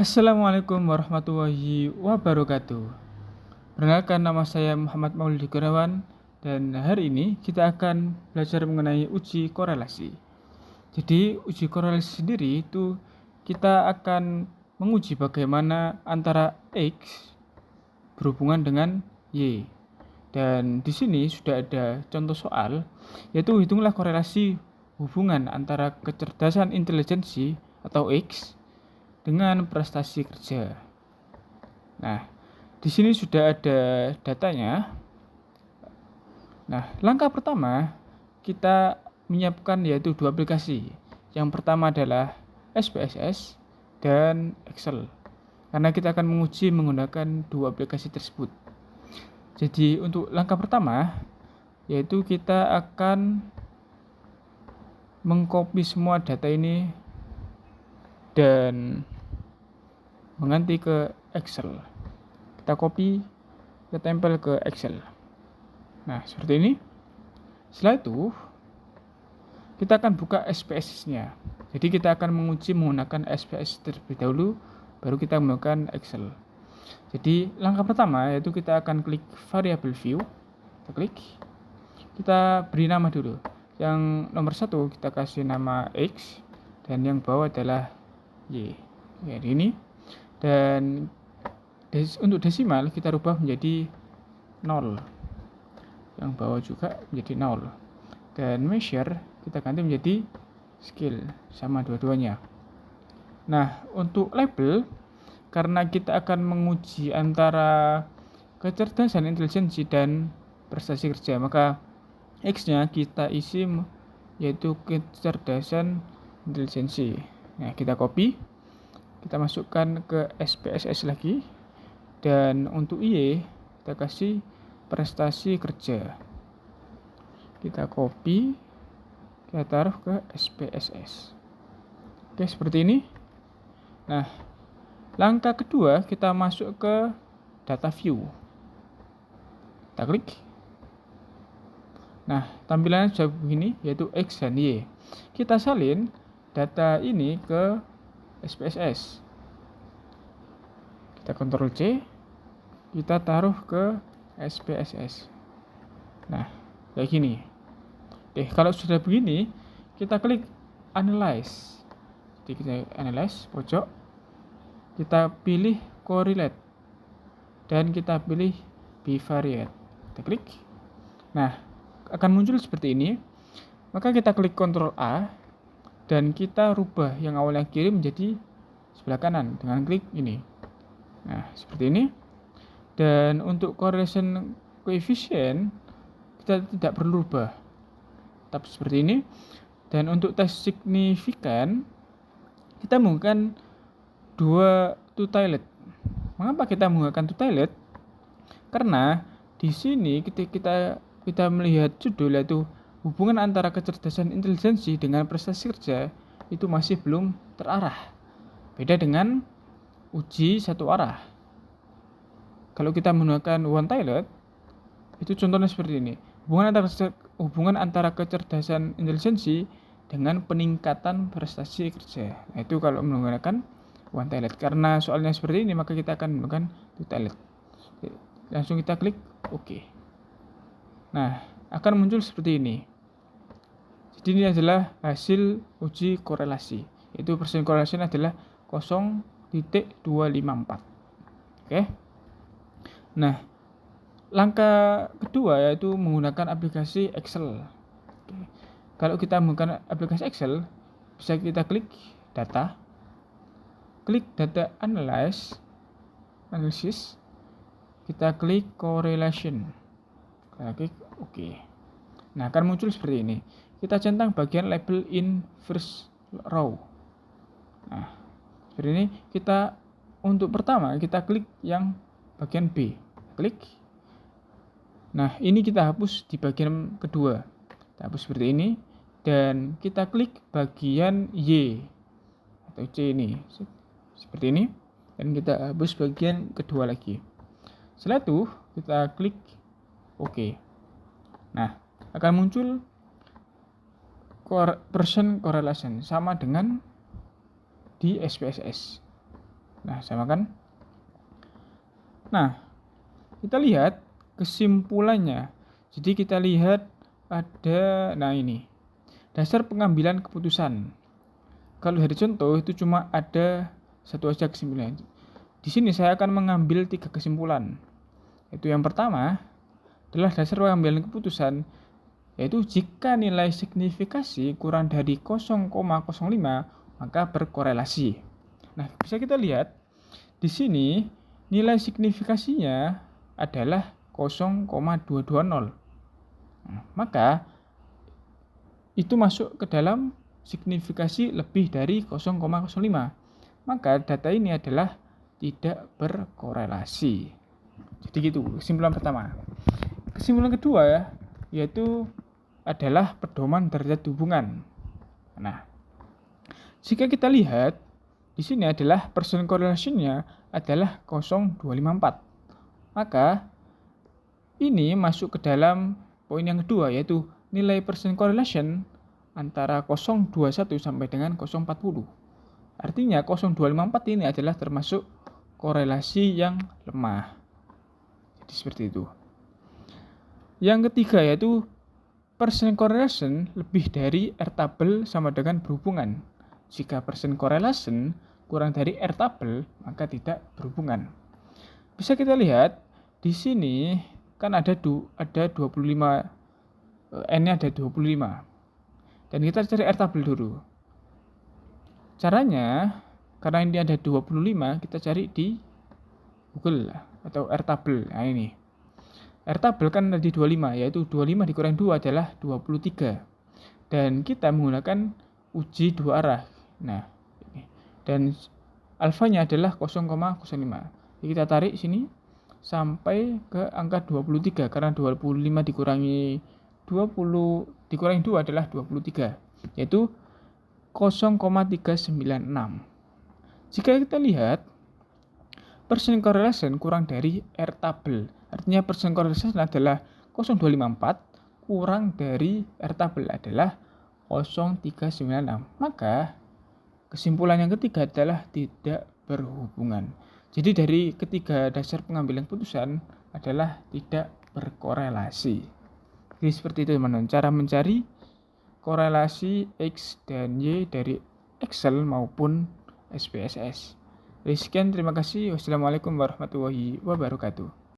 Assalamualaikum warahmatullahi wabarakatuh. Perkenalkan, nama saya Muhammad Maulidi Gunawan dan hari ini kita akan belajar mengenai uji korelasi. Jadi uji korelasi sendiri itu kita akan menguji bagaimana antara X berhubungan dengan Y. Dan di sini sudah ada contoh soal, yaitu hitunglah korelasi hubungan antara kecerdasan intelijensi atau X dengan prestasi kerja. Nah, di sini sudah ada datanya. Nah, langkah pertama kita menyiapkan yaitu dua aplikasi. Yang pertama adalah SPSS dan Excel. Karena kita akan menguji menggunakan dua aplikasi tersebut. Jadi untuk langkah pertama yaitu kita akan mengcopy semua data ini dan mengganti ke Excel. Kita copy, kita tempel ke Excel. Nah, seperti ini. Setelah itu, kita akan buka SPSS-nya. Jadi kita akan menguji menggunakan SPSS terlebih dahulu, baru kita menggunakan Excel. Jadi langkah pertama yaitu kita akan klik variable view. Kita klik. Kita beri nama dulu. Yang nomor 1 kita kasih nama X dan yang bawah adalah Y. Jadi ini. Dan untuk desimal kita rubah menjadi 0. Yang bawah juga menjadi 0. Dan measure kita ganti menjadi scale, sama dua-duanya. Nah, untuk label, karena kita akan menguji antara kecerdasan intelijensi dan prestasi kerja, maka X-nya kita isi yaitu kecerdasan intelijensi. Nah, kita copy, kita masukkan ke SPSS lagi, dan untuk Y kita kasih prestasi kerja. Kita copy, kita taruh ke SPSS. Oke, seperti ini. Nah, langkah kedua kita masuk ke data view. Kita klik. Nah, tampilannya sudah begini, yaitu X dan Y. Kita salin data ini ke SPSS. Kita Ctrl C, kita taruh ke SPSS. Nah, kayak gini. Oke, kalau sudah begini, kita klik Analyze. Jadi kita Analyze, pojok. Kita pilih Correlate. Dan kita pilih Bivariate. Kita klik. Nah, akan muncul seperti ini. Maka kita klik Ctrl A. Dan kita rubah yang awalnya kiri menjadi sebelah kanan dengan klik ini. Nah, seperti ini. Dan untuk correlation coefficient kita tidak perlu rubah, tetap seperti ini. Dan untuk tes signifikan kita menggunakan two-tiled. Mengapa kita menggunakan two-tiled? Karena di sini ketika kita melihat judul, yaitu hubungan antara kecerdasan intelijensi dengan prestasi kerja, itu masih belum terarah. Beda dengan uji satu arah. Kalau kita menggunakan one-tiled, itu contohnya seperti ini. Hubungan antara kecerdasan intelijensi dengan peningkatan prestasi kerja. Nah, itu kalau menggunakan one-tiled. Karena soalnya seperti ini, maka kita akan menggunakan two-tiled. Langsung kita klik OK. Nah, akan muncul seperti ini. Jadi ini adalah hasil uji korelasi. Yaitu persen korelasinya adalah 0.254. Oke. Nah, langkah kedua yaitu menggunakan aplikasi Excel. Oke. Kalau kita menggunakan aplikasi Excel, bisa kita klik data, klik data analysis, kita klik correlation, kita klik OK. Nah, akan muncul seperti ini. Kita centang bagian label in first row. Nah, seperti ini. Kita untuk pertama kita klik yang bagian B, klik. Nah, ini kita hapus di bagian kedua. Kita hapus seperti ini. Dan kita klik bagian Y atau C ini. Seperti ini. Dan kita hapus bagian kedua lagi. Setelah itu, kita klik OK. Nah, akan muncul percent correlation. Sama dengan di SPSS. Nah, sama kan? Nah, kita lihat kesimpulannya. Jadi kita lihat ada, nah ini, dasar pengambilan keputusan. Kalau dari contoh itu cuma ada satu aja kesimpulan. Di sini saya akan mengambil 3 kesimpulan. Itu yang pertama adalah dasar pengambilan keputusan, yaitu jika nilai signifikasi kurang dari 0,05 maka berkorelasi. Nah, bisa kita lihat di sini nilai signifikasinya adalah 0,220. Nah, maka itu masuk ke dalam signifikasi lebih dari 0,05. Maka data ini adalah tidak berkorelasi. Jadi gitu, kesimpulan pertama. Kesimpulan kedua yaitu adalah pedoman derajat hubungan. Nah, jika kita lihat di sini adalah percent correlation-nya adalah 0,254. Maka ini masuk ke dalam poin yang kedua, yaitu nilai percent correlation antara 0,21 sampai dengan 0,40. Artinya 0,254 ini adalah termasuk korelasi yang lemah. Jadi seperti itu. Yang ketiga yaitu percent correlation lebih dari R tabel sama dengan berhubungan. Jika percent correlation kurang dari R tabel maka tidak berhubungan. Bisa kita lihat di sini kan ada 25, N-nya ada 25. Dan kita cari R tabel dulu. Caranya, karena ini ada 25, kita cari di Google atau R tabel. Nah ini. R tabel kan ada di 25, yaitu 25 dikurangi 2 adalah 23. Dan kita menggunakan uji dua arah. Nah, ini. Dan alfanya adalah 0,05. Jadi kita tarik sini sampai ke angka 23 karena 25 dikurangi 20 dikurangi 2 adalah 23, yaitu 0,396. Jika kita lihat percent correlation kurang dari R tabel, artinya percent correlation adalah 0,254 kurang dari R tabel adalah 0,396. Maka kesimpulan yang ketiga adalah tidak berhubungan. Jadi dari ketiga dasar pengambilan keputusan adalah tidak berkorelasi. Jadi seperti itu teman-teman, cara mencari korelasi X dan Y dari Excel maupun SPSS. Sekian, terima kasih. Wassalamualaikum warahmatullahi wabarakatuh.